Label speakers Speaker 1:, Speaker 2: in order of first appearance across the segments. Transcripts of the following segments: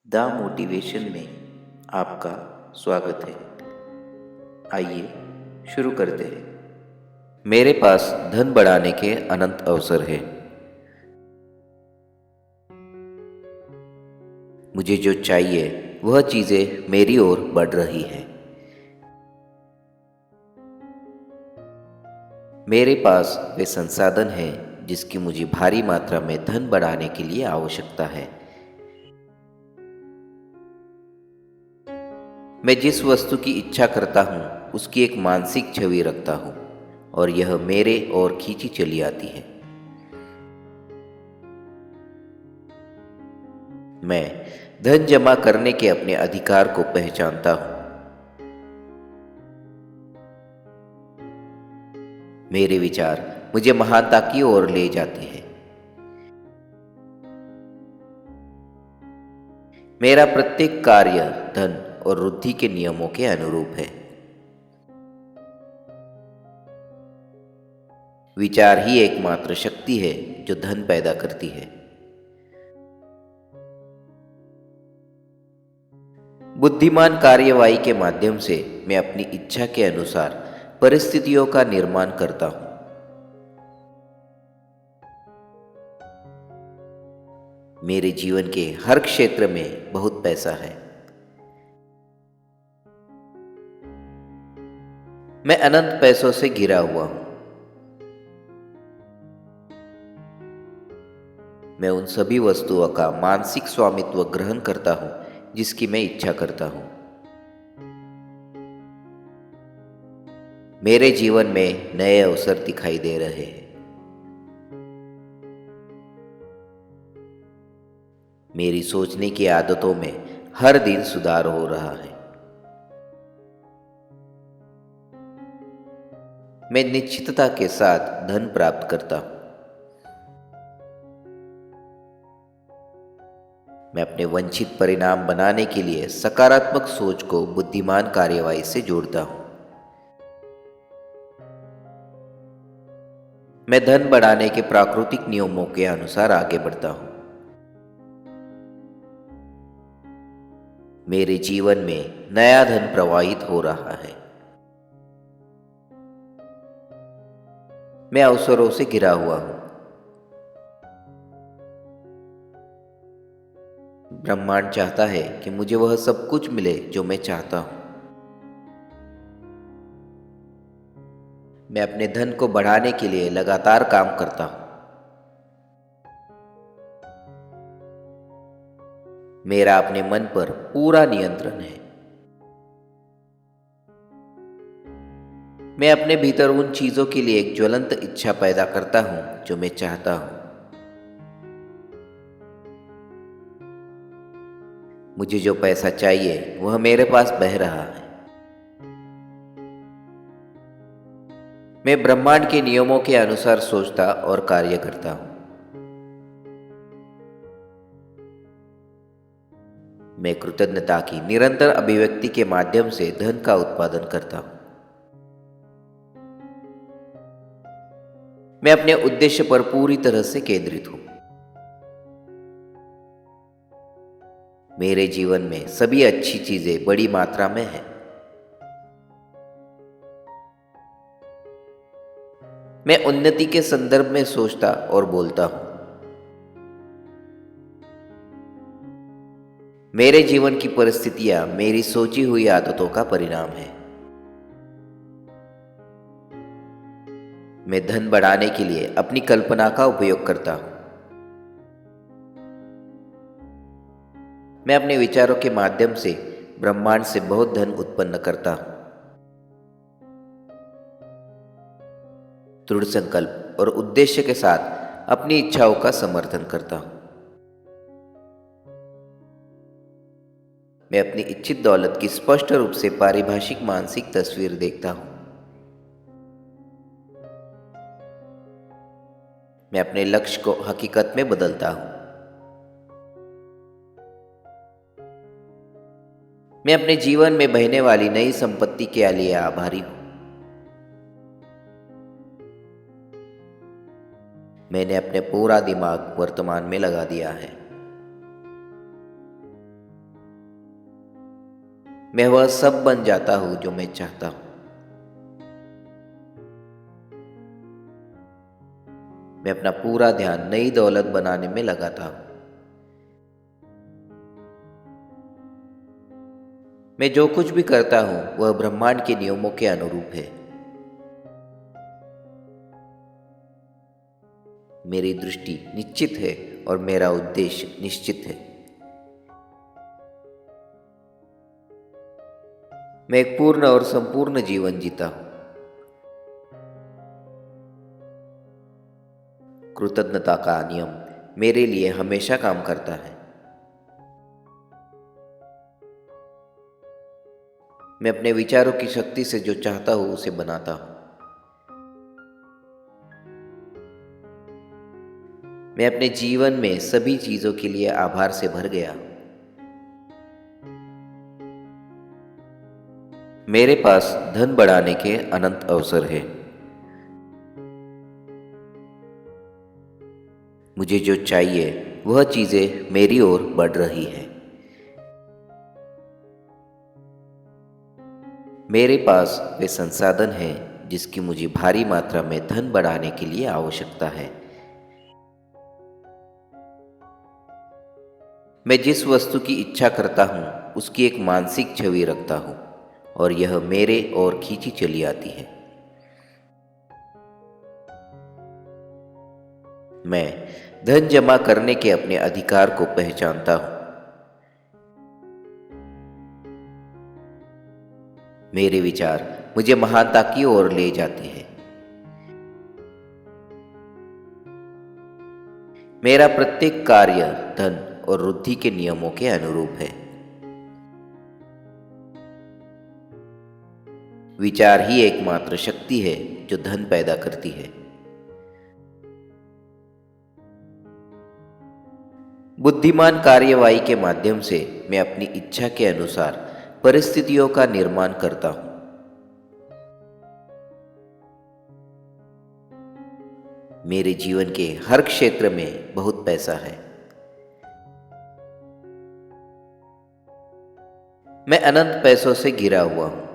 Speaker 1: The motivation में आपका स्वागत है। आइए शुरू करते हैं। मेरे पास धन बढ़ाने के अनंत अवसर हैं। मुझे जो चाहिए वह चीज़ें मेरी ओर बढ़ रही हैं। मेरे पास वे संसाधन हैं जिसकी मुझे भारी मात्रा में धन बढ़ाने के लिए आवश्यकता है। मैं जिस वस्तु की इच्छा करता हूँ उसकी एक मानसिक छवि रखता हूँ और यह मेरे ओर खींची चली आती है। मैं धन जमा करने के अपने अधिकार को पहचानता हूँ। मेरे विचार मुझे महानता की ओर ले जाते हैं। मेरा प्रत्येक कार्य धन और वृद्धि के नियमों के अनुरूप है। विचार ही एकमात्र शक्ति है जो धन पैदा करती है। बुद्धिमान कार्यवाही के माध्यम से मैं अपनी इच्छा के अनुसार परिस्थितियों का निर्माण करता हूँ। मेरे जीवन के हर क्षेत्र में बहुत पैसा है। मैं अनंत पैसों से घिरा हुआ हूँ। मैं उन सभी वस्तुओं का मानसिक स्वामित्व ग्रहण करता हूँ जिसकी मैं इच्छा करता हूँ। मेरे जीवन में नए अवसर दिखाई दे रहे हैं। मेरी सोचने की आदतों में हर दिन सुधार हो रहा है। मैं निश्चितता के साथ धन प्राप्त करता हूँ। मैं अपने वांछित परिणाम बनाने के लिए सकारात्मक सोच को बुद्धिमान कार्यवाही से जोड़ता हूँ। मैं धन बढ़ाने के प्राकृतिक नियमों के अनुसार आगे बढ़ता हूँ। मेरे जीवन में नया धन प्रवाहित हो रहा है। मैं अवसरों से घिरा हुआ हूँ। ब्रह्मांड चाहता है कि मुझे वह सब कुछ मिले जो मैं चाहता हूँ। मैं अपने धन को बढ़ाने के लिए लगातार काम करता हूँ। मेरा अपने मन पर पूरा नियंत्रण है। मैं अपने भीतर उन चीजों के लिए एक ज्वलंत इच्छा पैदा करता हूं जो मैं चाहता हूं। मुझे जो पैसा चाहिए वह मेरे पास बह रहा है। मैं ब्रह्मांड के नियमों के अनुसार सोचता और कार्य करता हूं। मैं कृतज्ञता की निरंतर अभिव्यक्ति के माध्यम से धन का उत्पादन करता हूं। मैं अपने उद्देश्य पर पूरी तरह से केंद्रित हूं। मेरे जीवन में सभी अच्छी चीजें बड़ी मात्रा में हैं। मैं उन्नति के संदर्भ में सोचता और बोलता हूं। मेरे जीवन की परिस्थितियां मेरी सोची हुई आदतों का परिणाम है। मैं धन बढ़ाने के लिए अपनी कल्पना का उपयोग करता हूं। मैं अपने विचारों के माध्यम से ब्रह्मांड से बहुत धन उत्पन्न करता हूं। दृढ़ संकल्प और उद्देश्य के साथ अपनी इच्छाओं का समर्थन करता हूं। मैं अपनी इच्छित दौलत की स्पष्ट रूप से पारिभाषिक मानसिक तस्वीर देखता हूं। मैं अपने लक्ष्य को हकीकत में बदलता हूं। मैं अपने जीवन में बहने वाली नई संपत्ति के लिए आभारी हूं। मैंने अपने पूरा दिमाग वर्तमान में लगा दिया है। मैं वह सब बन जाता हूं जो मैं चाहता हूं। मैं अपना पूरा ध्यान नई दौलत बनाने में लगाता हूं। मैं जो कुछ भी करता हूं वह ब्रह्मांड के नियमों के अनुरूप है। मेरी दृष्टि निश्चित है और मेरा उद्देश्य निश्चित है। मैं एक पूर्ण और संपूर्ण जीवन जीता हूं। कृतज्ञता का नियम मेरे लिए हमेशा काम करता है। मैं अपने विचारों की शक्ति से जो चाहता हूं उसे बनाता हूं। मैं अपने जीवन में सभी चीजों के लिए आभार से भर गया। मेरे पास धन बढ़ाने के अनंत अवसर है। मुझे जो चाहिए वह चीजें मेरी ओर बढ़ रही है। मेरे पास वे संसाधन हैं जिसकी मुझे भारी मात्रा में धन बढ़ाने के लिए आवश्यकता है। मैं जिस वस्तु की इच्छा करता हूँ उसकी एक मानसिक छवि रखता हूँ और यह मेरे ओर खींची चली आती है। मैं धन जमा करने के अपने अधिकार को पहचानता हूँ। मेरे विचार मुझे महानता की ओर ले जाते हैं। मेरा प्रत्येक कार्य धन और वृद्धि के नियमों के अनुरूप है। विचार ही एकमात्र शक्ति है जो धन पैदा करती है। बुद्धिमान कार्यवाही के माध्यम से मैं अपनी इच्छा के अनुसार परिस्थितियों का निर्माण करता हूं। मेरे जीवन के हर क्षेत्र में बहुत पैसा है। मैं अनंत पैसों से घिरा हुआ हूं।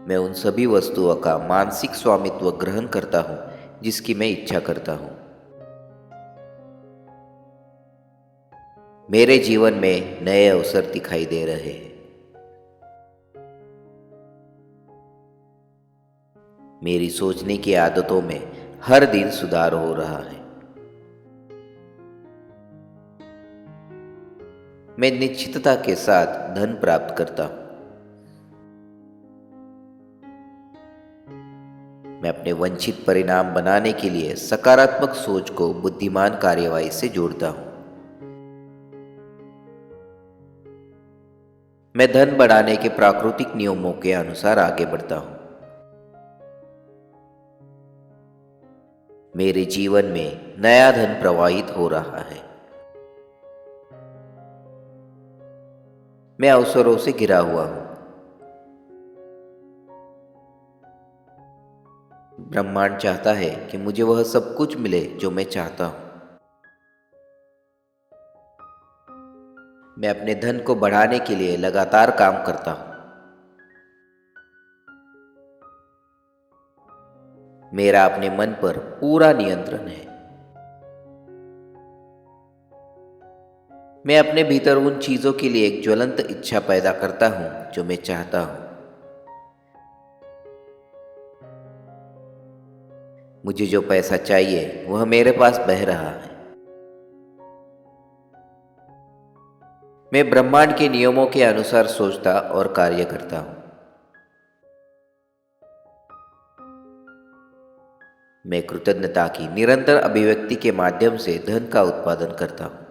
Speaker 1: मैं उन सभी वस्तुओं का मानसिक स्वामित्व ग्रहण करता हूं जिसकी मैं इच्छा करता हूं। मेरे जीवन में नए अवसर दिखाई दे रहे हैं। मेरी सोचने की आदतों में हर दिन सुधार हो रहा है। मैं निश्चितता के साथ धन प्राप्त करता हूं। मैं अपने वंचित परिणाम बनाने के लिए सकारात्मक सोच को बुद्धिमान कार्यवाही से जोड़ता हूं। मैं धन बढ़ाने के प्राकृतिक नियमों के अनुसार आगे बढ़ता हूं। मेरे जीवन में नया धन प्रवाहित हो रहा है। मैं अवसरों से घिरा हुआ हूं। ब्रह्मांड चाहता है कि मुझे वह सब कुछ मिले जो मैं चाहता हूं। मैं अपने धन को बढ़ाने के लिए लगातार काम करता हूं। मेरा अपने मन पर पूरा नियंत्रण है। मैं अपने भीतर उन चीजों के लिए एक ज्वलंत इच्छा पैदा करता हूं जो मैं चाहता हूं। मुझे जो पैसा चाहिए वह मेरे पास बह रहा है। मैं ब्रह्मांड के नियमों के अनुसार सोचता और कार्य करता हूं। मैं कृतज्ञता की निरंतर अभिव्यक्ति के माध्यम से धन का उत्पादन करता हूं।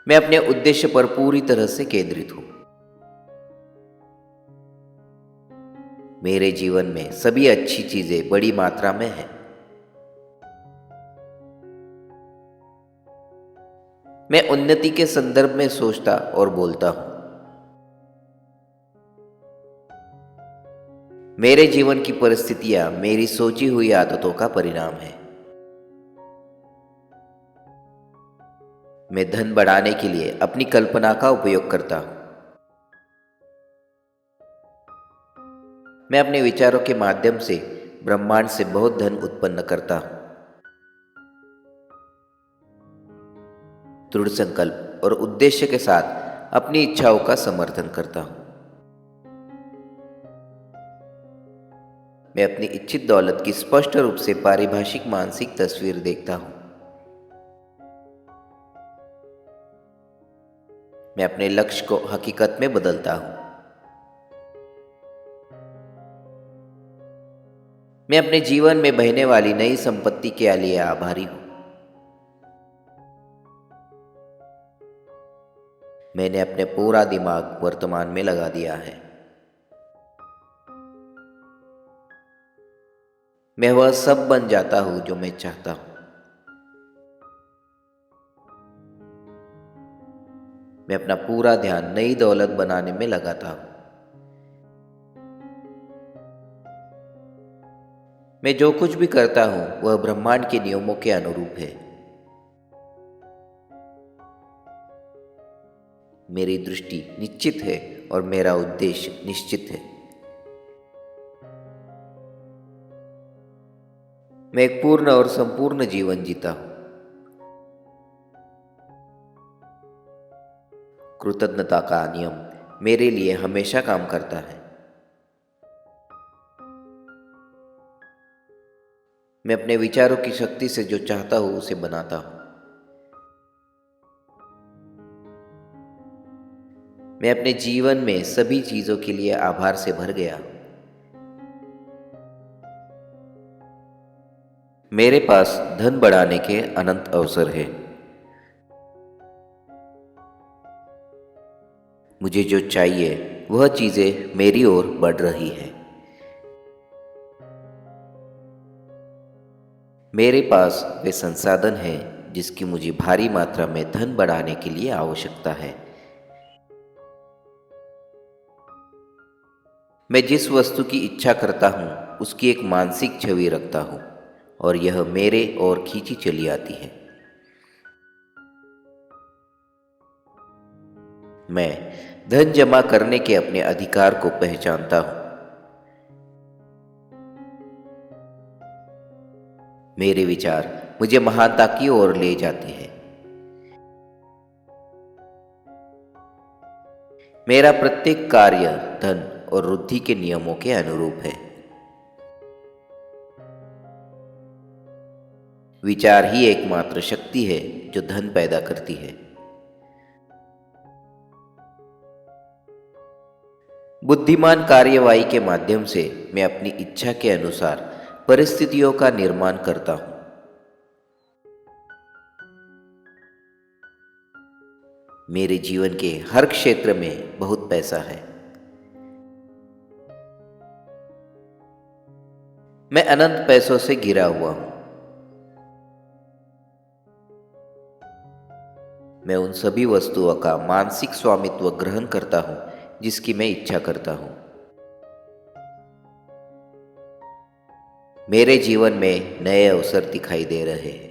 Speaker 1: मैं अपने उद्देश्य पर पूरी तरह से केंद्रित हूं। मेरे जीवन में सभी अच्छी चीजें बड़ी मात्रा में हैं। मैं उन्नति के संदर्भ में सोचता और बोलता हूं। मेरे जीवन की परिस्थितियां मेरी सोची हुई आदतों का परिणाम है। मैं धन बढ़ाने के लिए अपनी कल्पना का उपयोग करता हूँ। मैं अपने विचारों के माध्यम से ब्रह्मांड से बहुत धन उत्पन्न करता हूँ। दृढ़ संकल्प और उद्देश्य के साथ अपनी इच्छाओं का समर्थन करता हूँ। मैं अपनी इच्छित दौलत की स्पष्ट रूप से पारिभाषिक मानसिक तस्वीर देखता हूँ। मैं अपने लक्ष्य को हकीकत में बदलता हूँ। मैं अपने जीवन में बहने वाली नई संपत्ति के लिए आभारी हूँ। मैंने अपने पूरा दिमाग वर्तमान में लगा दिया है। मैं वह सब बन जाता हूँ जो मैं चाहता हूँ। मैं अपना पूरा ध्यान नई दौलत बनाने में लगाता हूँ। मैं जो कुछ भी करता हूँ वह ब्रह्मांड के नियमों के अनुरूप है। मेरी दृष्टि निश्चित है और मेरा उद्देश्य निश्चित है। मैं एक पूर्ण और संपूर्ण जीवन जीता हूँ। कृतज्ञता का नियम मेरे लिए हमेशा काम करता है। मैं अपने विचारों की शक्ति से जो चाहता हूँ उसे बनाता हूँ। मैं अपने जीवन में सभी चीजों के लिए आभार से भर गया। मेरे पास धन बढ़ाने के अनंत अवसर है। मुझे जो चाहिए वह चीजें मेरी ओर बढ़ रही है। मेरे पास वे संसाधन हैं जिसकी मुझे भारी मात्रा में धन बढ़ाने के लिए आवश्यकता है। मैं जिस वस्तु की इच्छा करता हूँ उसकी एक मानसिक छवि रखता हूँ और यह मेरे ओर खींची चली आती है। मैं धन जमा करने के अपने अधिकार को पहचानता हूँ। मेरे विचार मुझे महानता की ओर ले जाते हैं। मेरा प्रत्येक कार्य धन और वृद्धि के नियमों के अनुरूप है। विचार ही एकमात्र शक्ति है जो धन पैदा करती है। बुद्धिमान कार्यवाही के माध्यम से मैं अपनी इच्छा के अनुसार परिस्थितियों का निर्माण करता हूं। मेरे जीवन के हर क्षेत्र में बहुत पैसा है। मैं अनंत पैसों से घिरा हुआ हूं। मैं उन सभी वस्तुओं का मानसिक स्वामित्व ग्रहण करता हूं जिसकी मैं इच्छा करता हूं। मेरे जीवन में नए अवसर दिखाई दे रहे हैं।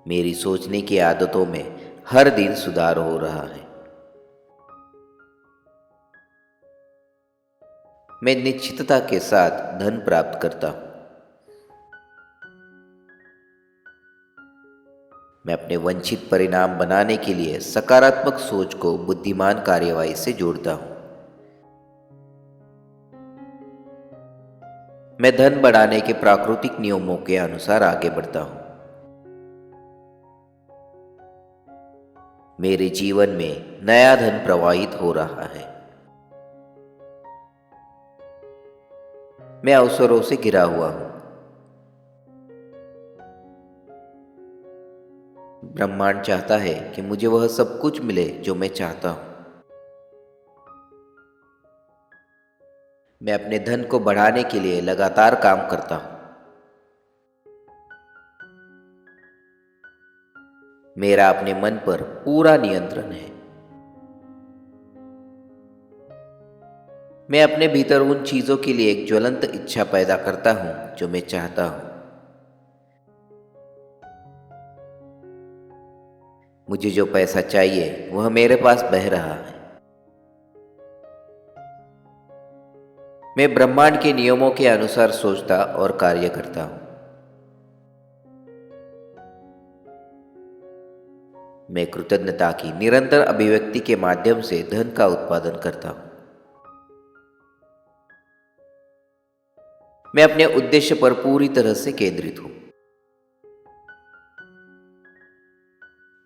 Speaker 1: मेरी सोचने की आदतों में हर दिन सुधार हो रहा है। मैं निश्चितता के साथ धन प्राप्त करता हूं। मैं अपने वंचित परिणाम बनाने के लिए सकारात्मक सोच को बुद्धिमान कार्यवाही से जोड़ता हूं। मैं धन बढ़ाने के प्राकृतिक नियमों के अनुसार आगे बढ़ता हूं। मेरे जीवन में नया धन प्रवाहित हो रहा है। मैं अवसरों से घिरा हुआ हूं। ब्रह्मांड चाहता है कि मुझे वह सब कुछ मिले जो मैं चाहता हूं। मैं अपने धन को बढ़ाने के लिए लगातार काम करता हूं। मेरा अपने मन पर पूरा नियंत्रण है। मैं अपने भीतर उन चीजों के लिए एक ज्वलंत इच्छा पैदा करता हूं जो मैं चाहता हूं। मुझे जो पैसा चाहिए वह मेरे पास बह रहा है। मैं ब्रह्मांड के नियमों के अनुसार सोचता और कार्य करता हूँ। मैं कृतज्ञता की निरंतर अभिव्यक्ति के माध्यम से धन का उत्पादन करता हूँ। मैं अपने उद्देश्य पर पूरी तरह से केंद्रित हूँ।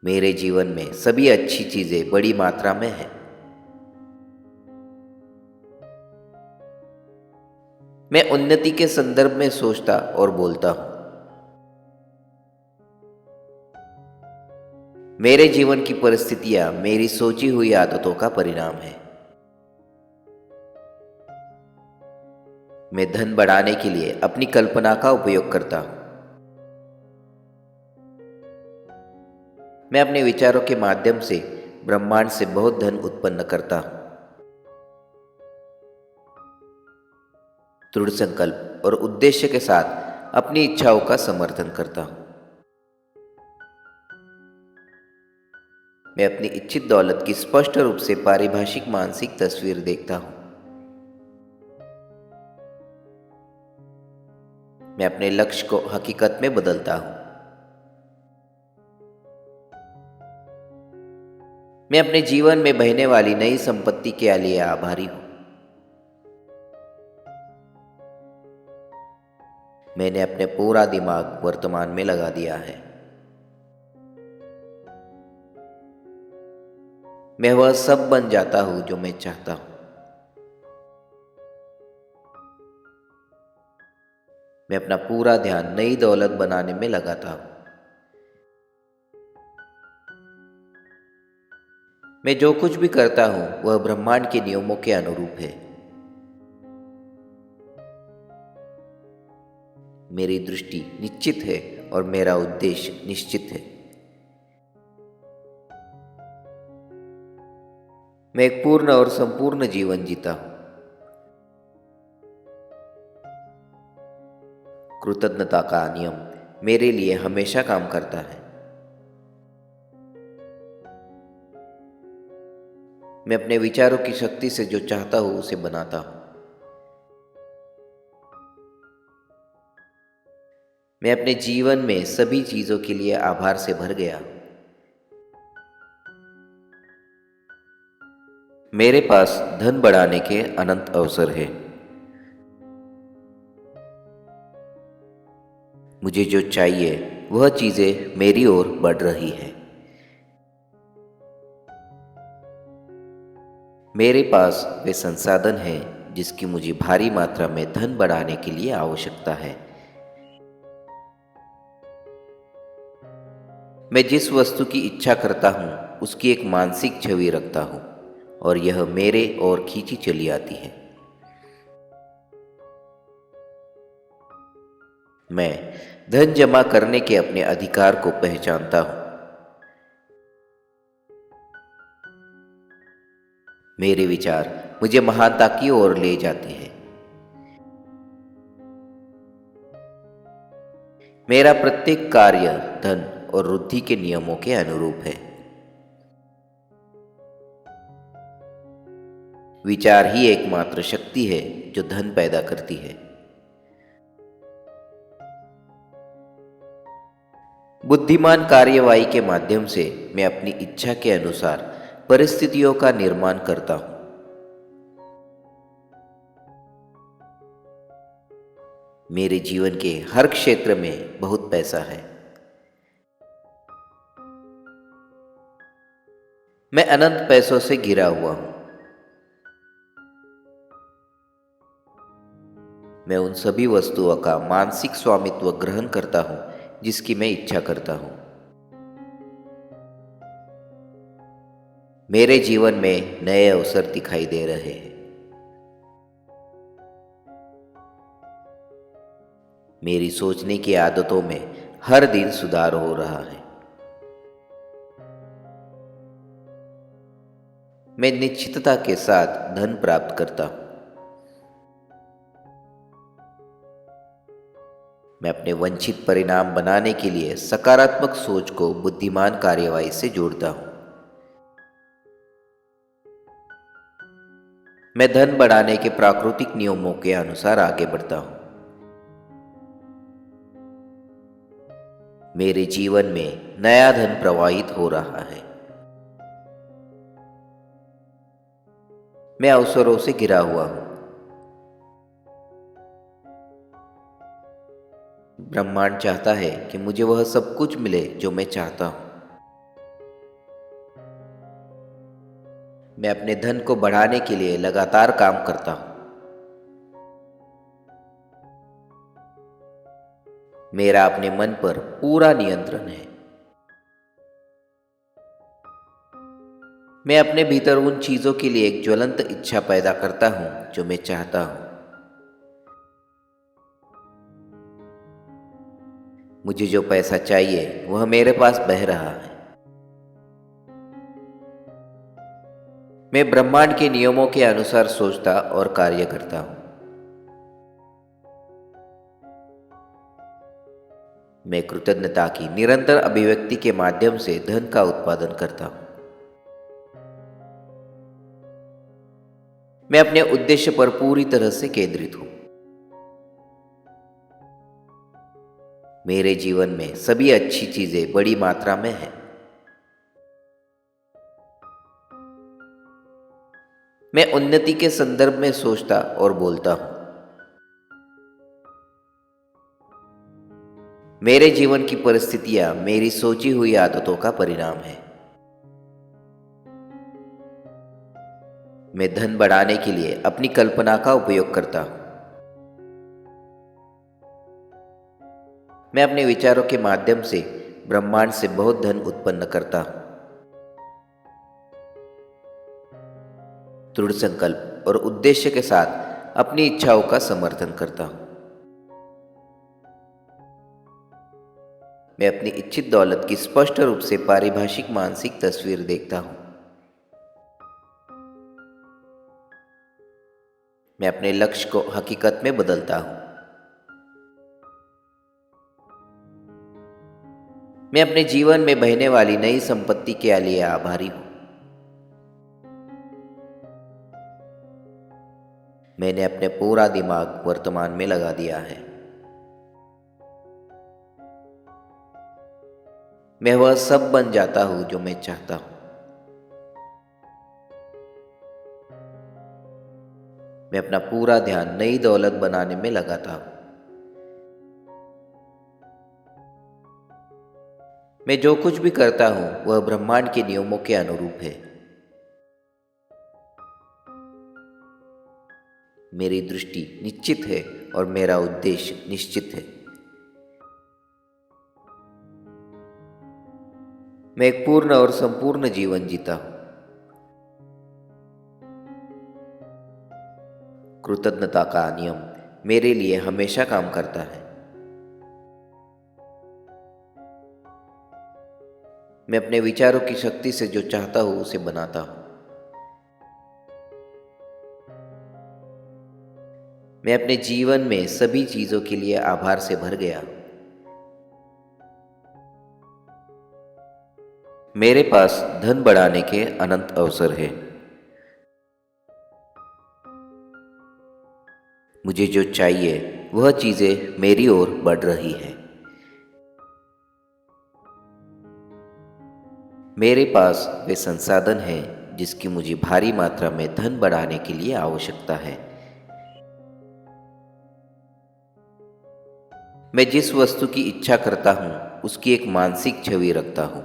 Speaker 1: मेरे जीवन में सभी अच्छी चीजें बड़ी मात्रा में हैं। मैं उन्नति के संदर्भ में सोचता और बोलता हूँ। मेरे जीवन की परिस्थितियां मेरी सोची हुई आदतों का परिणाम है। मैं धन बढ़ाने के लिए अपनी कल्पना का उपयोग करता हूँ। मैं अपने विचारों के माध्यम से ब्रह्मांड से बहुत धन उत्पन्न करता हूँ। दृढ़ संकल्प और उद्देश्य के साथ अपनी इच्छाओं का समर्थन करता हूँ। मैं अपनी इच्छित दौलत की स्पष्ट रूप से पारिभाषिक मानसिक तस्वीर देखता हूँ। मैं अपने लक्ष्य को हकीकत में बदलता हूँ। मैं अपने जीवन में बहने वाली नई संपत्ति के लिए आभारी हूँ। मैंने अपने पूरा दिमाग वर्तमान में लगा दिया है। मैं वह सब बन जाता हूँ जो मैं चाहता हूँ। मैं अपना पूरा ध्यान नई दौलत बनाने में लगाता हूँ। मैं जो कुछ भी करता हूँ वह ब्रह्मांड के नियमों के अनुरूप है। मेरी दृष्टि निश्चित है और मेरा उद्देश्य निश्चित है। मैं एक पूर्ण और संपूर्ण जीवन जीता हूँ। कृतज्ञता का नियम मेरे लिए हमेशा काम करता है। मैं अपने विचारों की शक्ति से जो चाहता हूँ उसे बनाता हूँ। मैं अपने जीवन में सभी चीजों के लिए आभार से भर गया। मेरे पास धन बढ़ाने के अनंत अवसर है। मुझे जो चाहिए वह चीजें मेरी ओर बढ़ रही है। मेरे पास वे संसाधन हैं जिसकी मुझे भारी मात्रा में धन बढ़ाने के लिए आवश्यकता है। मैं जिस वस्तु की इच्छा करता हूँ उसकी एक मानसिक छवि रखता हूँ और यह मेरे ओर खींची चली आती है। मैं धन जमा करने के अपने अधिकार को पहचानता हूँ। मेरे विचार मुझे महानता की ओर ले जाते हैं। मेरा प्रत्येक कार्य धन और वृद्धि के नियमों के अनुरूप है। विचार ही एकमात्र शक्ति है जो धन पैदा करती है। बुद्धिमान कार्यवाही के माध्यम से मैं अपनी इच्छा के अनुसार परिस्थितियों का निर्माण करता हूँ। मेरे जीवन के हर क्षेत्र में बहुत पैसा है। मैं अनंत पैसों से घिरा हुआ हूँ। मैं उन सभी वस्तुओं का मानसिक स्वामित्व ग्रहण करता हूँ जिसकी मैं इच्छा करता हूँ। मेरे जीवन में नए अवसर दिखाई दे रहे हैं। मेरी सोचने की आदतों में हर दिन सुधार हो रहा है। मैं निश्चितता के साथ धन प्राप्त करता हूँ। मैं अपने वांछित परिणाम बनाने के लिए सकारात्मक सोच को बुद्धिमान कार्यवाही से जोड़ता हूँ। मैं धन बढ़ाने के प्राकृतिक नियमों के अनुसार आगे बढ़ता हूँ। मेरे जीवन में नया धन प्रवाहित हो रहा है। मैं अवसरों से घिरा हुआ हूँ। ब्रह्मांड चाहता है कि मुझे वह सब कुछ मिले जो मैं चाहता हूँ। मैं अपने धन को बढ़ाने के लिए लगातार काम करता हूँ। मेरा अपने मन पर पूरा नियंत्रण है। मैं अपने भीतर उन चीजों के लिए एक ज्वलंत इच्छा पैदा करता हूँ जो मैं चाहता हूँ। मुझे जो पैसा चाहिए वह मेरे पास बह रहा है। मैं ब्रह्मांड के नियमों के अनुसार सोचता और कार्य करता हूँ। मैं कृतज्ञता की निरंतर अभिव्यक्ति के माध्यम से धन का उत्पादन करता हूँ। मैं अपने उद्देश्य पर पूरी तरह से केंद्रित हूँ। मेरे जीवन में सभी अच्छी चीजें बड़ी मात्रा में हैं। मैं उन्नति के संदर्भ में सोचता और बोलता हूँ। मेरे जीवन की परिस्थितियां मेरी सोची हुई आदतों का परिणाम है। मैं धन बढ़ाने के लिए अपनी कल्पना का उपयोग करता हूँ। मैं अपने विचारों के माध्यम से ब्रह्मांड से बहुत धन उत्पन्न करता हूँ। दृढ़ संकल्प और उद्देश्य के साथ अपनी इच्छाओं का समर्थन करता हूँ। मैं अपनी इच्छित दौलत की स्पष्ट रूप से पारिभाषिक मानसिक तस्वीर देखता हूँ। मैं अपने लक्ष्य को हकीकत में बदलता हूँ। मैं अपने जीवन में बहने वाली नई संपत्ति के लिए आभारी हूँ। मैंने अपने पूरा दिमाग वर्तमान में लगा दिया है। मैं वह सब बन जाता हूँ जो मैं चाहता हूँ। मैं अपना पूरा ध्यान नई दौलत बनाने में लगाता हूँ। मैं जो कुछ भी करता हूँ वह ब्रह्मांड के नियमों के अनुरूप है। मेरी दृष्टि निश्चित है और मेरा उद्देश्य निश्चित है। मैं एक पूर्ण और संपूर्ण जीवन जीता हूँ। कृतज्ञता का नियम मेरे लिए हमेशा काम करता है। मैं अपने विचारों की शक्ति से जो चाहता हूँ उसे बनाता हूँ। मैं अपने जीवन में सभी चीजों के लिए आभार से भर गया। मेरे पास धन बढ़ाने के अनंत अवसर हैं। मुझे जो चाहिए वह चीजें मेरी ओर बढ़ रही हैं। मेरे पास वे संसाधन हैं जिसकी मुझे भारी मात्रा में धन बढ़ाने के लिए आवश्यकता है। मैं जिस वस्तु की इच्छा करता हूँ उसकी एक मानसिक छवि रखता हूँ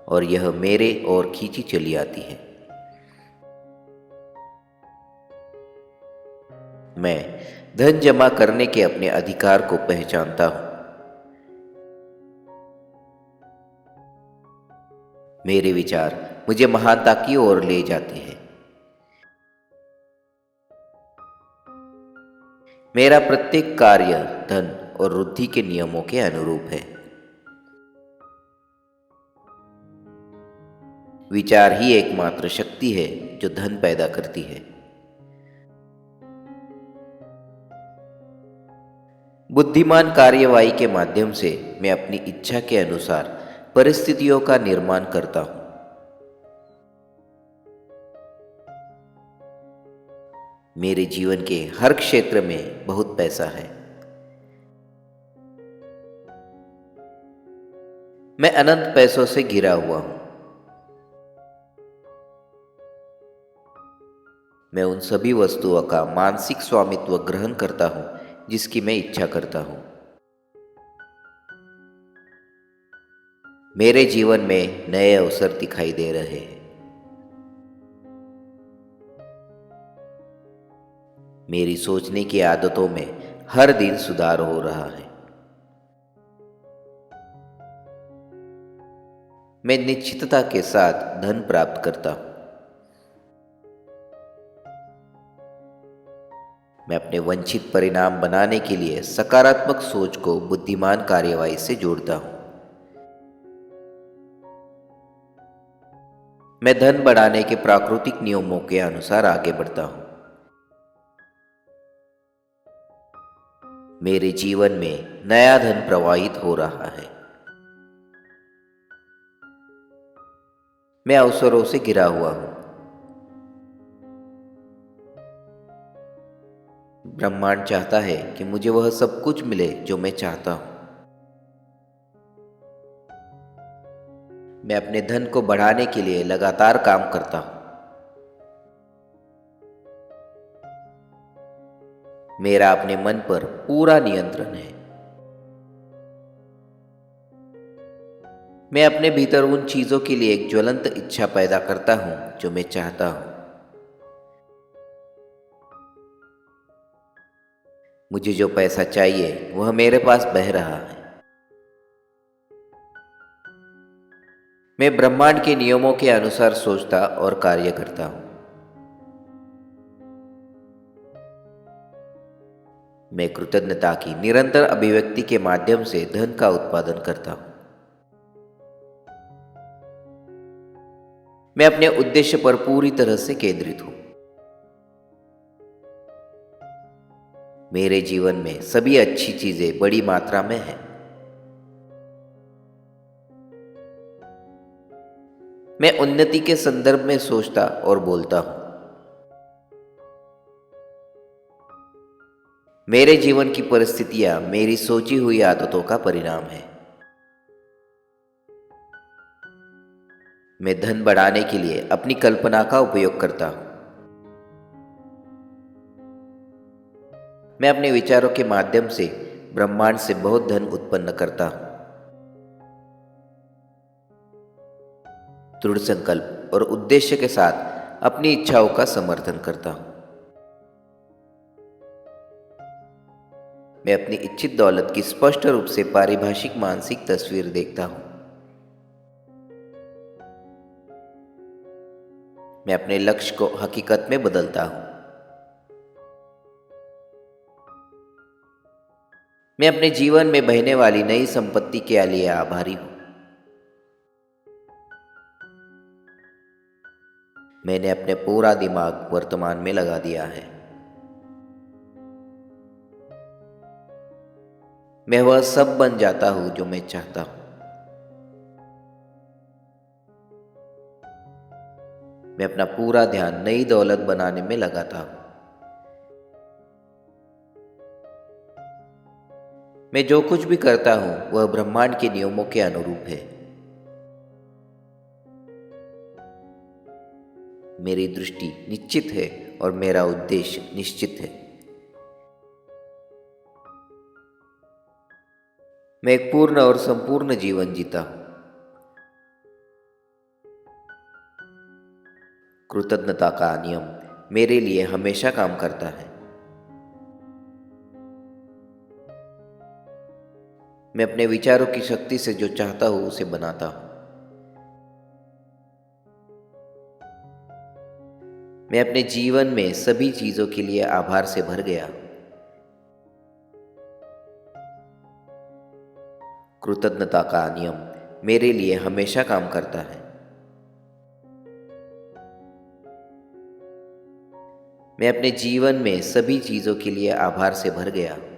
Speaker 1: और यह मेरे ओर खींची चली आती है। मैं धन जमा करने के अपने अधिकार को पहचानता हूँ। मेरे विचार मुझे महानता की ओर ले जाते हैं। मेरा प्रत्येक कार्य धन और वृद्धि के नियमों के अनुरूप है। विचार ही एकमात्र शक्ति है जो धन पैदा करती है। बुद्धिमान कार्यवाही के माध्यम से मैं अपनी इच्छा के अनुसार परिस्थितियों का निर्माण करता हूँ। मेरे जीवन के हर क्षेत्र में बहुत पैसा है। मैं अनंत पैसों से घिरा हुआ हूं। मैं उन सभी वस्तुओं का मानसिक स्वामित्व ग्रहण करता हूं जिसकी मैं इच्छा करता हूं। मेरे जीवन में नए अवसर दिखाई दे रहे हैं। मेरी सोचने की आदतों में हर दिन सुधार हो रहा है। मैं निश्चितता के साथ धन प्राप्त करता हूं। मैं अपने वांछित परिणाम बनाने के लिए सकारात्मक सोच को बुद्धिमान कार्यवाही से जोड़ता हूं। मैं धन बढ़ाने के प्राकृतिक नियमों के अनुसार आगे बढ़ता हूं। मेरे जीवन में नया धन प्रवाहित हो रहा है। मैं अवसरों से घिरा हुआ हूं। ब्रह्मांड चाहता है कि मुझे वह सब कुछ मिले जो मैं चाहता हूं। मैं अपने धन को बढ़ाने के लिए लगातार काम करता हूं। मेरा अपने मन पर पूरा नियंत्रण है। मैं अपने भीतर उन चीजों के लिए एक ज्वलंत इच्छा पैदा करता हूं जो मैं चाहता हूं। मुझे जो पैसा चाहिए वह मेरे पास बह रहा है। मैं ब्रह्मांड के नियमों के अनुसार सोचता और कार्य करता हूं। मैं कृतज्ञता की निरंतर अभिव्यक्ति के माध्यम से धन का उत्पादन करता हूं। मैं अपने उद्देश्य पर पूरी तरह से केंद्रित हूं। मेरे जीवन में सभी अच्छी चीजें बड़ी मात्रा में हैं। मैं उन्नति के संदर्भ में सोचता और बोलता हूं। मेरे जीवन की परिस्थितियां मेरी सोची हुई आदतों का परिणाम है। मैं धन बढ़ाने के लिए अपनी कल्पना का उपयोग करता हूं। मैं अपने विचारों के माध्यम से ब्रह्मांड से बहुत धन उत्पन्न करता हूं। दृढ़ संकल्प और उद्देश्य के साथ अपनी इच्छाओं का समर्थन करता हूं। मैं अपनी इच्छित दौलत की स्पष्ट रूप से पारिभाषिक मानसिक तस्वीर देखता हूं। मैं अपने लक्ष्य को हकीकत में बदलता हूं। मैं अपने जीवन में बहने वाली नई संपत्ति के लिए आभारी हूं। मैंने अपने पूरा दिमाग वर्तमान में लगा दिया है। मैं वह सब बन जाता हूं जो मैं चाहता हूं। मैं अपना पूरा ध्यान नई दौलत बनाने में लगाता हूं। मैं जो कुछ भी करता हूं वह ब्रह्मांड के नियमों के अनुरूप है। मेरी दृष्टि निश्चित है और मेरा उद्देश्य निश्चित है। मैं एक पूर्ण और संपूर्ण जीवन जीता हूं। कृतज्ञता का नियम मेरे लिए हमेशा काम करता है। मैं अपने विचारों की शक्ति से जो चाहता हूं उसे बनाता हूं। मैं अपने जीवन में सभी चीजों के लिए आभार से भर गया। कृतज्ञता का नियम मेरे लिए हमेशा काम करता है। मैं अपने जीवन में सभी चीजों के लिए आभार से भर गया।